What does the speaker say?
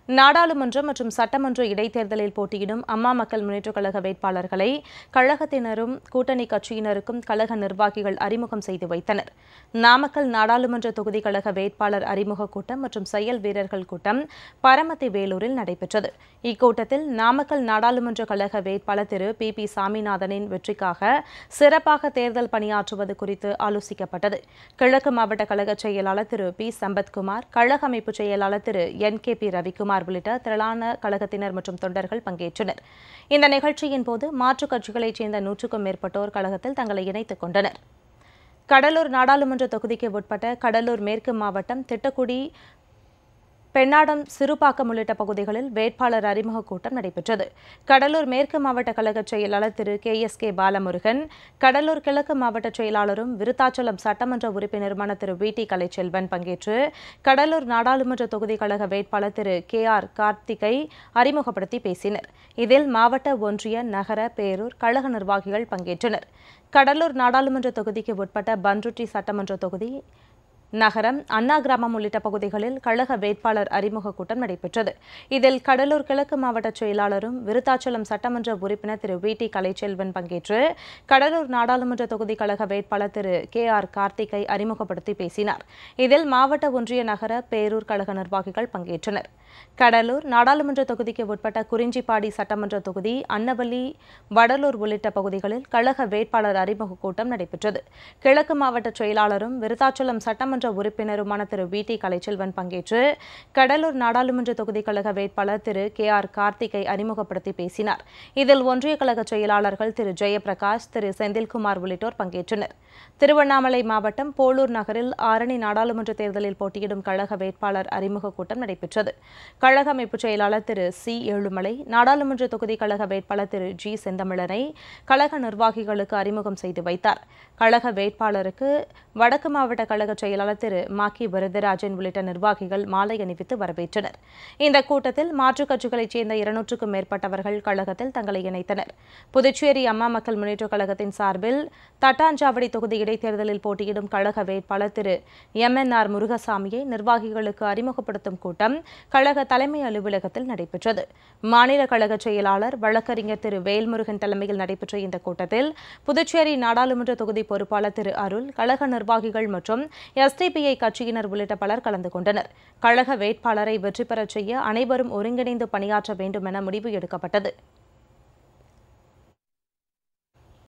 நாடாளுமன்றம் மற்றும் சட்டமன்ற இடைத்தேர்தலில் போட்டியிடும் அம்மா மக்கள் முன்னேற்றக் கழக வேட்பாளர்களை கழகத்தினரும் கூட்டணி கட்சியினருக்கும் கழக நிர்வாகிகள் அறிமுகம் செய்து வைத்தனர். நாமக்கல் நாடாளுமன்ற தொகுதி கழக வேட்பாளர் அறிமுக கூட்டம் மற்றும் செயல் வீரர்கள் கூட்டம் பரமத்தி வேலூரில் நடைபெற்றது. இக்கூட்டத்தில் நாமக்கல் நாடாளுமன்ற கழக வேட்பாளர் திரு பி. சாமிநாதனின் வெற்றிக்காக சிறப்பாக தேர்தல் பணியாற்றுவது குறித்து ஆலோசிக்கப்பட்டது. கிழக்கு மாவட்ட கழக செயலாளர் திரு பி. சம்பத்குமார், கழக அமைப்பு செயலாளர் திரு NKP ரவிக்குமார் உள்ளிட்ட திரளான கழகத்தினர் மற்றும் தொண்டர்கள் பங்கேற்றனர். இந்த நிகழ்ச்சியின் போது மாற்றுக் கட்சிகளைச் சேர்ந்த 100க்கும் மேற்பட்டோர் கழகத்தில் தங்களை இணைத்துக் கொண்டனர். கடலூர் நாடாளுமன்ற தொகுதிக்கு உட்பட்ட கடலூர் மேற்கு மாவட்டம் திட்டக்குடி, பெண்ணாடம், சிறுபாக்கம் உள்ளிட்ட பகுதிகளில் வேட்பாளர் அறிமுக கூட்டம் நடைபெற்றது. கடலூர் மேற்கு மாவட்ட கழக செயலாளர் திரு KSK பாலமுருகன், கடலூர் கிழக்கு மாவட்ட செயலாளரும் விருத்தாச்சலம் சட்டமன்ற உறுப்பினருமான திரு VT கலைச்செல்வன் பங்கேற்று கடலூர் நாடாளுமன்ற தொகுதி கழக வேட்பாளர் திரு KR கார்த்திகை அறிமுகப்படுத்தி பேசினர். இதில் மாவட்ட, ஒன்றிய, நகர, பேரூர் கழக நிர்வாகிகள் பங்கேற்றனர். கடலூர் நாடாளுமன்ற தொகுதிக்கு உட்பட்ட பண்ருட்டி சட்டமன்ற தொகுதி, நகரம், அண்ணா கிராமம் உள்ளிட்ட பகுதிகளில் கழக வேட்பாளர் அறிமுக கூட்டம் நடைபெற்றது. இதில் கடலூர் கிழக்கு மாவட்ட செயலாளரும் விருத்தாச்சலம் சட்டமன்ற உறுப்பினர் திரு VT கலைச்செல்வன் பங்கேற்று கடலூர் நாடாளுமன்ற தொகுதி கழக வேட்பாளர் திரு KR கார்த்திகை அறிமுகப்படுத்தி பேசினார். இதில் மாவட்ட, ஒன்றிய, நகர, பேரூர் கழக நிர்வாகிகள் பங்கேற்றனர். கடலூர் நாடாளுமன்ற தொகுதிக்கு உட்பட்ட குறிஞ்சிப்பாடி சட்டமன்ற தொகுதி, அன்னவல்லி, வடலூர் உள்ளிட்ட பகுதிகளில் கழக வேட்பாளர் அறிமுக கூட்டம் நடைபெற்றது. கிழக்கு மாவட்ட செயலாளரும் விருத்தாச்சலம் சட்டமன்ற உறுப்பினருமான திரு VT கலைச்செல்வன் பங்கேற்று கடலூர் நாடாளுமன்ற தொகுதி கழக வேட்பாளர் திரு KR கார்த்திகை அறிமுகப்படுத்தி பேசினார். இதில் ஒன்றிய கழக செயலாளர்கள் திரு ஜெயபிரகாஷ், திரு செந்தில்குமார் உள்ளிட்டோர் பங்கேற்றனர். திருவண்ணாமலை மாவட்டம் போளூர் நகரில் ஆரணி நாடாளுமன்ற தேர்தலில் போட்டியிடும் கழக வேட்பாளர் அறிமுக கூட்டம் நடைபெற்றது. கழக அமைப்பு செயலாளர் திரு C. ஏழுமலை, நாடாளுமன்ற தொகுதி கழக வேட்பாளர் திரு G. செந்தமிழனை கழக நிர்வாகிகளுக்கு அறிமுகம் செய்து வைத்தார். கழக வேட்பாளருக்கு வடக்கு மாவட்ட கழக செயலாளர் திரு மாக்கி வரதராஜன் உள்ளிட்ட நிர்வாகிகள் மாலை அணிவித்து வரவேற்றனர். இந்த கூட்டத்தில் மாற்றுக் கட்சிகளைச் சேர்ந்த 200க்கும் மேற்பட்டவர்கள் கழகத்தில் தங்களை இணைத்தனர். புதுச்சேரி அம்மா மக்கள் முன்னேற்றக் கழகத்தின் சார்பில் தட்டாஞ்சாவடி தொகுதி இடைத்தேர்தலில் போட்டியிடும் கழக வேட்பாளர் திரு MNR முருகசாமியை நிர்வாகிகளுக்கு அறிமுகப்படுத்தும் கூட்டம் கழக தலைமை அலுவலகத்தில் நடைபெற்றது. மாநில கழக செயலாளர் வழக்கறிஞர் திரு வேல்முருகன் தலைமையில் நடைபெற்ற இந்த கூட்டத்தில் புதுச்சேரி நாடாளுமன்ற தொகுதி பொறுப்பாளர் திரு அருள், கழக நிர்வாகிகள் மற்றும் SDPI கட்சியினர் உள்ளிட்ட பலர் கலந்து கொண்டனர். கழக வேட்பாளரை வெற்றி பெறச் செய்ய அனைவரும் ஒருங்கிணைந்து பணியாற்ற வேண்டும் என முடிவு எடுக்கப்பட்டது.